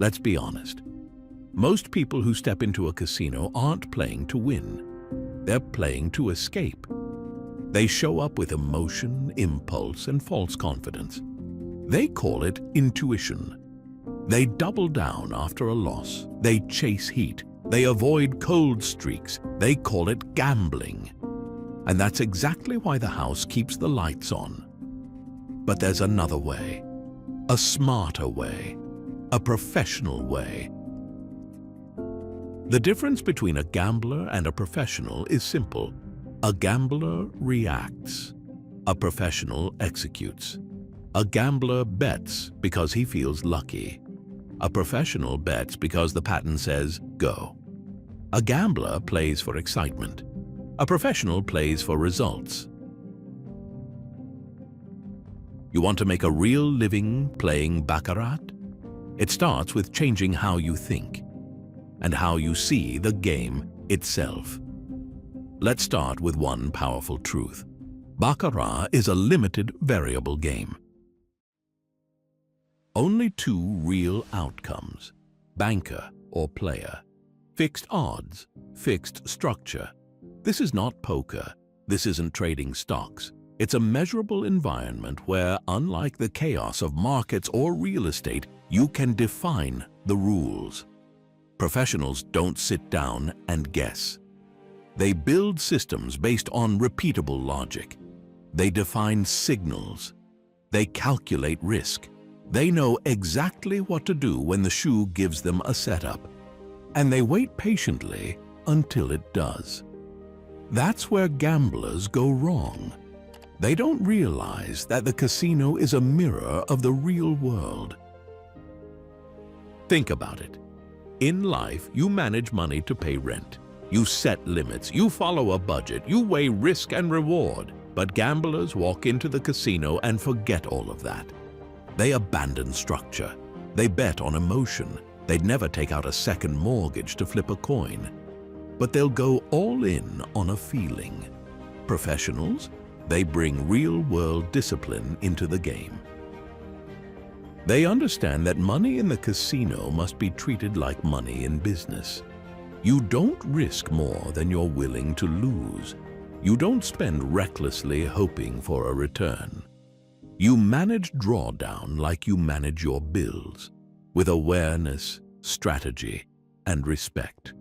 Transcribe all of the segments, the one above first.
Let's be honest. Most people who step into a casino aren't playing to win. They're playing to escape. They show up with emotion, impulse, and false confidence. They call it intuition. They double down after a loss. They chase heat. They avoid cold streaks. They call it gambling. And that's exactly why the house keeps the lights on. But there's another way. A smarter way. A professional way. The difference between a gambler and a professional is simple. A gambler reacts. A professional executes. A gambler bets because he feels lucky. A professional bets because the pattern says, go. A gambler plays for excitement. A professional plays for results. You want to make a real living playing baccarat? It starts with changing how you think and how you see the game itself. Let's start with one powerful truth. Baccarat is a limited variable game. Only two real outcomes, banker or player. Fixed odds, fixed structure. This is not poker. This isn't trading stocks. It's a measurable environment where, unlike the chaos of markets or real estate, you can define the rules. Professionals don't sit down and guess. They build systems based on repeatable logic. They define signals. They calculate risk. They know exactly what to do when the shoe gives them a setup. And they wait patiently until it does. That's where gamblers go wrong. They don't realize that the casino is a mirror of the real world. Think about it. In life, you manage money to pay rent. You set limits. You follow a budget. You weigh risk and reward. But gamblers walk into the casino and forget all of that. They abandon structure. They bet on emotion. They'd never take out a second mortgage to flip a coin. But they'll go all in on a feeling. Professionals, they bring real-world discipline into the game. They understand that money in the casino must be treated like money in business. You don't risk more than you're willing to lose. You don't spend recklessly hoping for a return. You manage drawdown like you manage your bills, with awareness, strategy, and respect.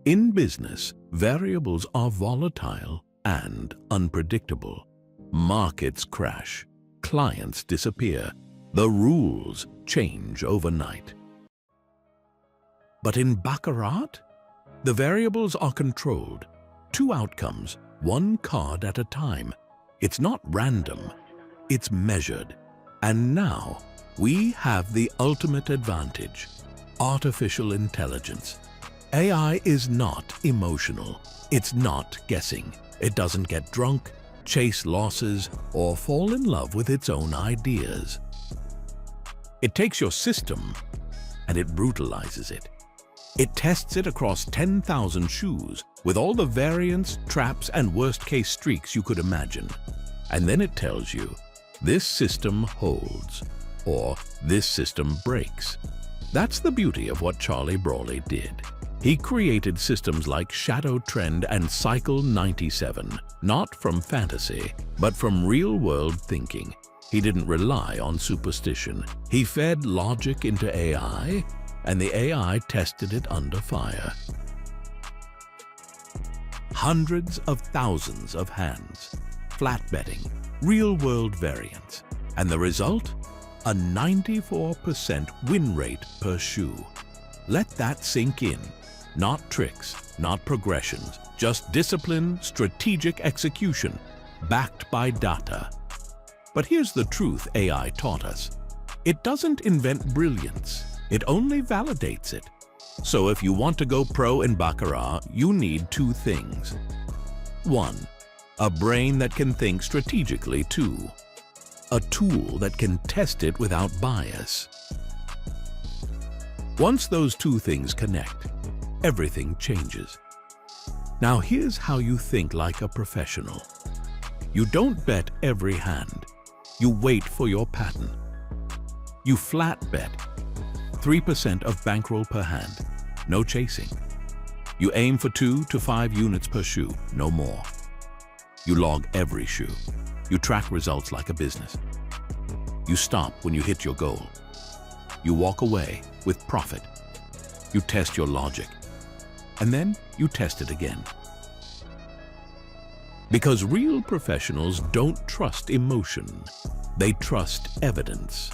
In business, variables are volatile and unpredictable. Markets crash, clients disappear, the rules change overnight. But in baccarat, the variables are controlled. Two outcomes, one card at a time. It's not random, it's measured. And now, we have the ultimate advantage: artificial intelligence. AI is not emotional. It's not guessing. It doesn't get drunk, chase losses, or fall in love with its own ideas. It takes your system and it brutalizes it. It tests it across 10,000 shoes with all the variants, traps, and worst-case streaks you could imagine. And then it tells you, this system holds, or this system breaks. That's the beauty of what Charlie Brawley did. He created systems like Shadow Trend and Cycle 97, not from fantasy, but from real-world thinking. He didn't rely on superstition. He fed logic into AI, and the AI tested it under fire. Hundreds of thousands of hands, flat betting, real-world variants, and the result? A 94% win rate per shoe. Let that sink in. Not tricks, not progressions, just discipline, strategic execution, backed by data. But here's the truth AI taught us. It doesn't invent brilliance, it only validates it. So if you want to go pro in baccarat, you need two things. 1. A brain that can think strategically. 2. A tool that can test it without bias. Once those two things connect, everything changes. Now here's how you think like a professional. You don't bet every hand. You wait for your pattern. You flat bet, 3% of bankroll per hand. No chasing. You aim for 2 to 5 units per shoe, no more. You log every shoe. You track results like a business. You stop when you hit your goal. You walk away with profit. You test your logic. And then you test it again. Because real professionals don't trust emotion. They trust evidence.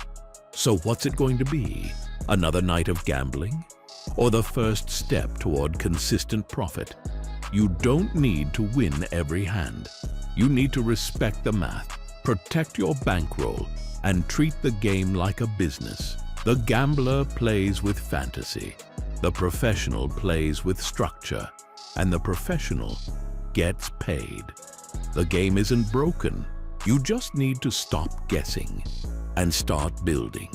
So what's it going to be? Another night of gambling? Or the first step toward consistent profit? You don't need to win every hand. You need to respect the math, protect your bankroll, and treat the game like a business. The gambler plays with fantasy. The professional plays with structure. And the professional gets paid. The game isn't broken. You just need to stop guessing and start building.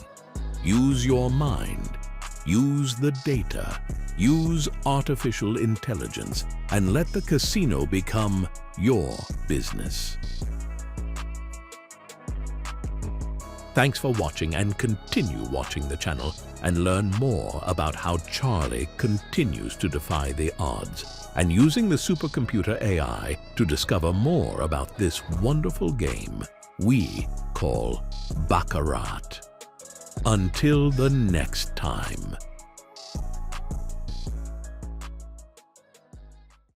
Use your mind. Use the data. Use artificial intelligence and let the casino become your business. Thanks for watching, and continue watching the channel and learn more about how Charlie continues to defy the odds and using the supercomputer AI to discover more about this wonderful game we call Baccarat. Until the next time.